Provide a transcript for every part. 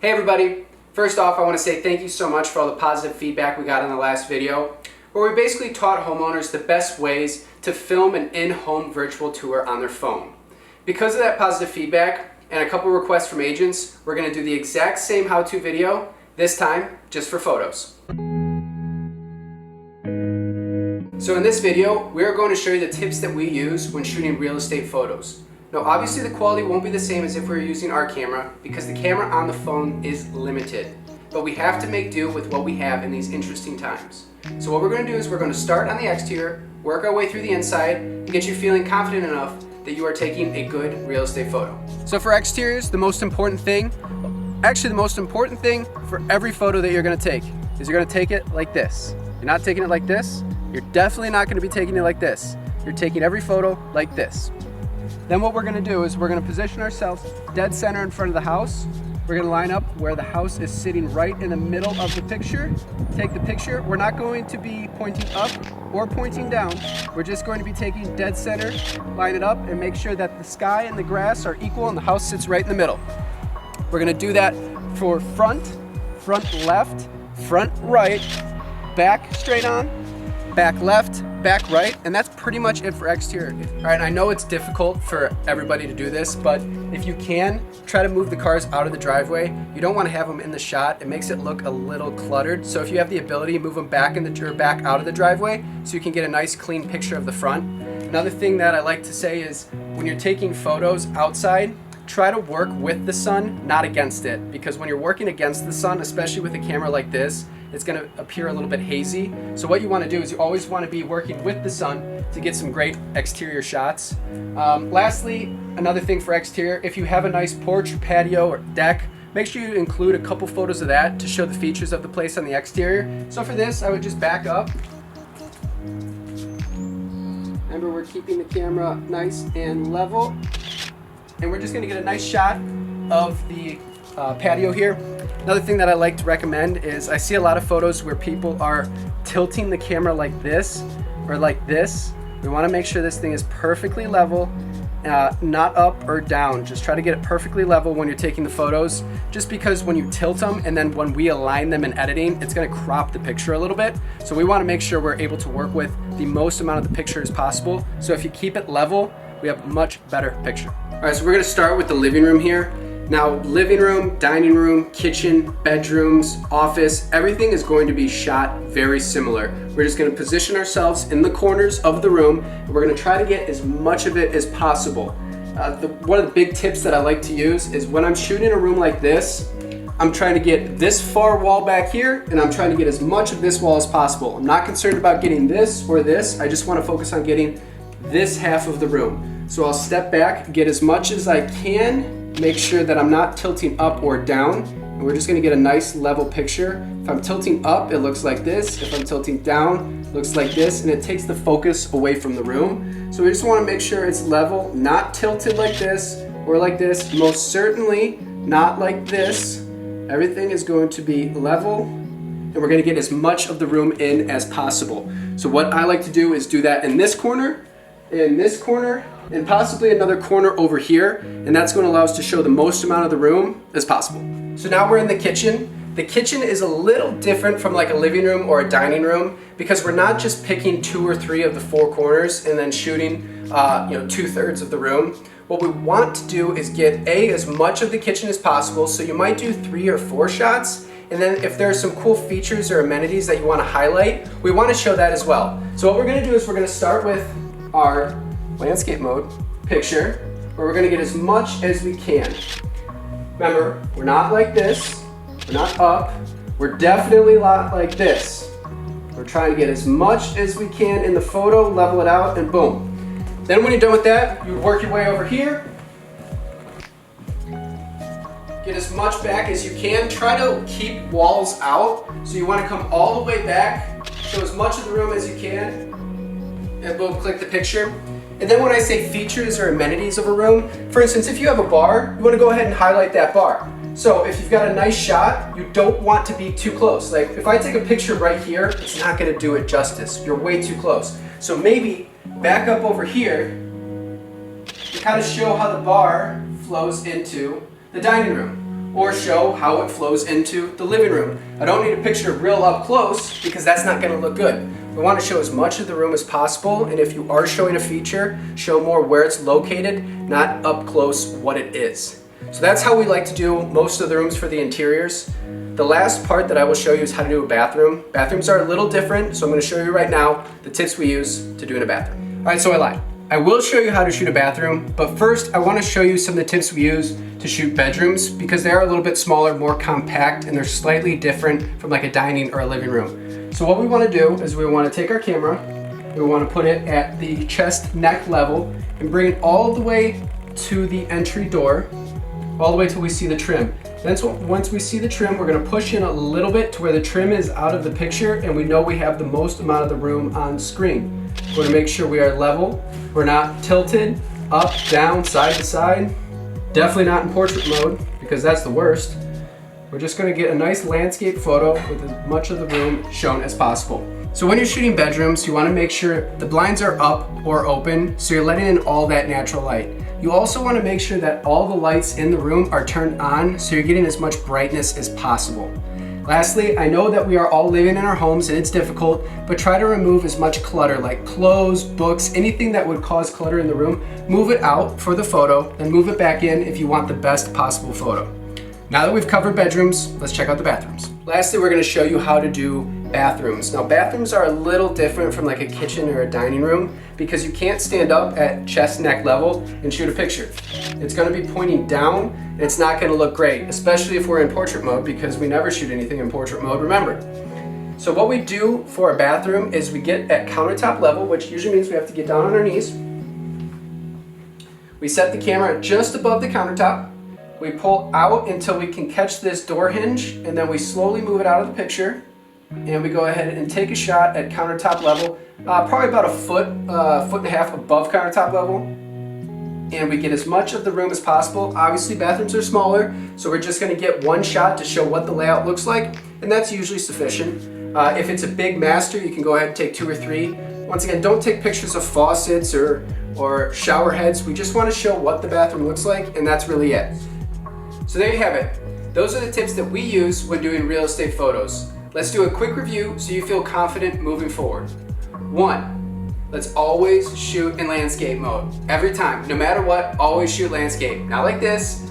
Hey everybody! First off, I want to say thank you so much for all the positive feedback we got in the last video, where we basically taught homeowners the best ways to film an in-home virtual tour on their phone. Because of that positive feedback and a couple requests from agents, we're going to do the exact same how-to video, this time just for photos. So in this video, we are going to show you the tips that we use when shooting real estate photos. Now obviously the quality won't be the same as if we were using our camera because the camera on the phone is limited. But we have to make do with what we have in these interesting times. So what we're going to do is we're going to start on the exterior, work our way through the inside, and get you feeling confident enough that you are taking a good real estate photo. So for exteriors, the most important thing for every photo that you're going to take is you're going to take it like this. You're not taking it like this. You're definitely not going to be taking it like this. You're taking every photo like this. Then what we're going to do is we're going to position ourselves dead center in front of the house. We're going to line up where the house is sitting right in the middle of the picture. Take the picture. We're not going to be pointing up or pointing down. We're just going to be taking dead center, line it up, and make sure that the sky and the grass are equal and the house sits right in the middle. We're going to do that for front left, front right, back straight on, back left, back right, and that's pretty much it for exterior. All right, I know it's difficult for everybody to do this, but if you can, try to move the cars out of the driveway. You don't want to have them in the shot. It makes it look a little cluttered. So if you have the ability, move them back back out of the driveway so you can get a nice clean picture of the front. Another thing that I like to say is when you're taking photos outside, try to work with the sun, not against it, because when you're working against the sun, especially with a camera like this, it's going to appear a little bit hazy. So what you want to do is you always want to be working with the sun to get some great exterior shots. Lastly, another thing for exterior, if you have a nice porch or patio or deck, make sure you include a couple photos of that to show the features of the place on the exterior. So for this, I would just back up. Remember, we're keeping the camera nice and level. And we're just going to get a nice shot of the patio here. Another thing that I like to recommend is I see a lot of photos where people are tilting the camera like this or like this. We want to make sure this thing is perfectly level, not up or down. Just try to get it perfectly level when you're taking the photos, just because when you tilt them and then when we align them in editing, it's going to crop the picture a little bit. So we want to make sure we're able to work with the most amount of the picture as possible. So if you keep it level, we have a much better picture. All right, so we're going to start with the living room here. Now, living room, dining room, kitchen, bedrooms, office, everything is going to be shot very similar. We're just going to position ourselves in the corners of the room, and we're going to try to get as much of it as possible. One of the big tips that I like to use is when I'm shooting a room like this, I'm trying to get this far wall back here, and I'm trying to get as much of this wall as possible. I'm not concerned about getting this or this. I just want to focus on getting this half of the room. So I'll step back, get as much as I can, make sure that I'm not tilting up or down, and we're just going to get a nice level picture. If I'm tilting up, it looks like this. If I'm tilting down, it looks like this, and it takes the focus away from the room. So we just want to make sure it's level, not tilted like this or like this, most certainly not like this. Everything is going to be level, and we're going to get as much of the room in as possible. So what I like to do is do that in this corner, and possibly another corner over here, and that's going to allow us to show the most amount of the room as possible. So now we're in the kitchen. The kitchen is a little different from like a living room or a dining room because we're not just picking 2 or 3 of the 4 corners and then shooting 2/3 of the room. What we want to do is get as much of the kitchen as possible, so you might do 3 or 4 shots, and then if there are some cool features or amenities that you want to highlight, we want to show that as well. So what we're going to do is we're going to start with our landscape mode picture, where we're going to get as much as we can. Remember, we're not like this, we're not up, we're definitely not like this. We're trying to get as much as we can in the photo, level it out, and boom. Then when you're done with that, you work your way over here, get as much back as you can. Try to keep walls out, so you want to come all the way back, show as much of the room as you can, and boom, click the picture. And then when I say features or amenities of a room, for instance, if you have a bar, you want to go ahead and highlight that bar. So if you've got a nice shot, you don't want to be too close. Like if I take a picture right here, it's not going to do it justice. You're way too close. So maybe back up over here to kind of show how the bar flows into the dining room. or show how it flows into the living room. I don't need a picture real up close because that's not going to look good. We want to show as much of the room as possible, and if you are showing a feature, show more where it's located, not up close what it is. So that's how we like to do most of the rooms for the interiors. The last part that I will show you is how to do a bathroom. Bathrooms are a little different, so I'm going to show you right now the tips we use to do in a bathroom. Alright, so I lied. I will show you how to shoot a bathroom, but first I want to show you some of the tips we use to shoot bedrooms because they are a little bit smaller, more compact, and they're slightly different from like a dining or a living room. So what we want to do is we want to take our camera, we want to put it at the chest neck level and bring it all the way to the entry door, all the way till we see the trim. Then once we see the trim, we're going to push in a little bit to where the trim is out of the picture and we know we have the most amount of the room on screen. We're going to make sure we are level, we're not tilted, up, down, side to side. Definitely not in portrait mode because that's the worst. We're just going to get a nice landscape photo with as much of the room shown as possible. So when you're shooting bedrooms, you want to make sure the blinds are up or open so you're letting in all that natural light. You also want to make sure that all the lights in the room are turned on so you're getting as much brightness as possible. Lastly, I know that we are all living in our homes and it's difficult, but try to remove as much clutter like clothes, books, anything that would cause clutter in the room. Move it out for the photo, then move it back in if you want the best possible photo. Now that we've covered bedrooms, let's check out the bathrooms. Lastly, we're going to show you how to do bathrooms. Now bathrooms are a little different from like a kitchen or a dining room because you can't stand up at chest neck level and shoot a picture. It's going to be pointing down and it's not going to look great, especially if we're in portrait mode because we never shoot anything in portrait mode, remember. So what we do for a bathroom is we get at countertop level, which usually means we have to get down on our knees. We set the camera just above the countertop. We pull out until we can catch this door hinge and then we slowly move it out of the picture. And we go ahead and take a shot at countertop level, probably about a foot and a half above countertop level. And we get as much of the room as possible. Obviously bathrooms are smaller, so we're just going to get one shot to show what the layout looks like, and that's usually sufficient. If it's a big master, you can go ahead and take 2 or 3. Once again, don't take pictures of faucets or shower heads. We just want to show what the bathroom looks like, and that's really it. So there you have it. Those are the tips that we use when doing real estate photos. Let's do a quick review so you feel confident moving forward. 1, let's always shoot in landscape mode. Every time, no matter what, always shoot landscape. Not like this,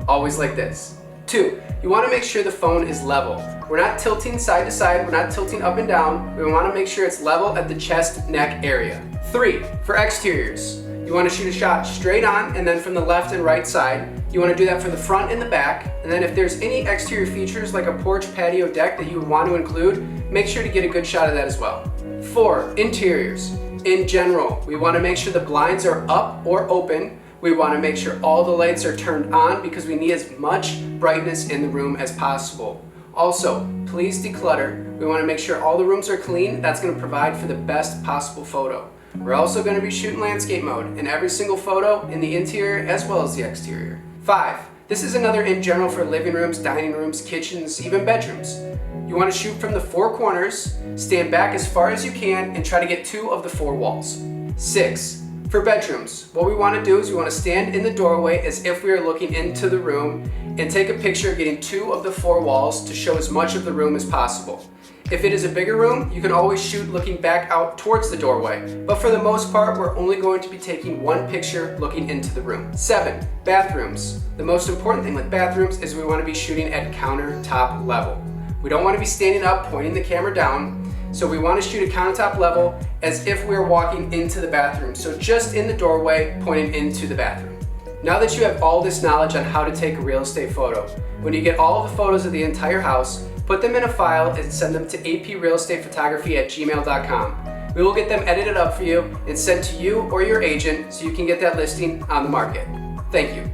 always like this. 2, you want to make sure the phone is level. We're not tilting side to side, we're not tilting up and down. We want to make sure it's level at the chest neck area. 3, for exteriors. You want to shoot a shot straight on and then from the left and right side. You want to do that for the front and the back, and then if there's any exterior features like a porch, patio, deck that you would want to include, make sure to get a good shot of that as well. 4, interiors. In general, we want to make sure the blinds are up or open. We want to make sure all the lights are turned on because we need as much brightness in the room as possible. Also, please declutter. We want to make sure all the rooms are clean. That's going to provide for the best possible photo. We're also going to be shooting landscape mode in every single photo in the interior as well as the exterior. 5, this is another in general for living rooms, dining rooms, kitchens, even bedrooms. You want to shoot from the 4 corners, stand back as far as you can, and try to get 2 of the 4 walls. 6, for bedrooms, what we want to do is we want to stand in the doorway as if we are looking into the room and take a picture getting 2 of the 4 walls to show as much of the room as possible. If it is a bigger room, you can always shoot looking back out towards the doorway, but for the most part, we're only going to be taking 1 picture looking into the room. 7, bathrooms. The most important thing with bathrooms is we want to be shooting at countertop level. We don't want to be standing up, pointing the camera down, so we want to shoot at countertop level as if we're walking into the bathroom, so just in the doorway, pointing into the bathroom. Now that you have all this knowledge on how to take a real estate photo, when you get all of the photos of the entire house, put them in a file and send them to aprealestatephotography@gmail.com. We will get them edited up for you and sent to you or your agent so you can get that listing on the market. Thank you.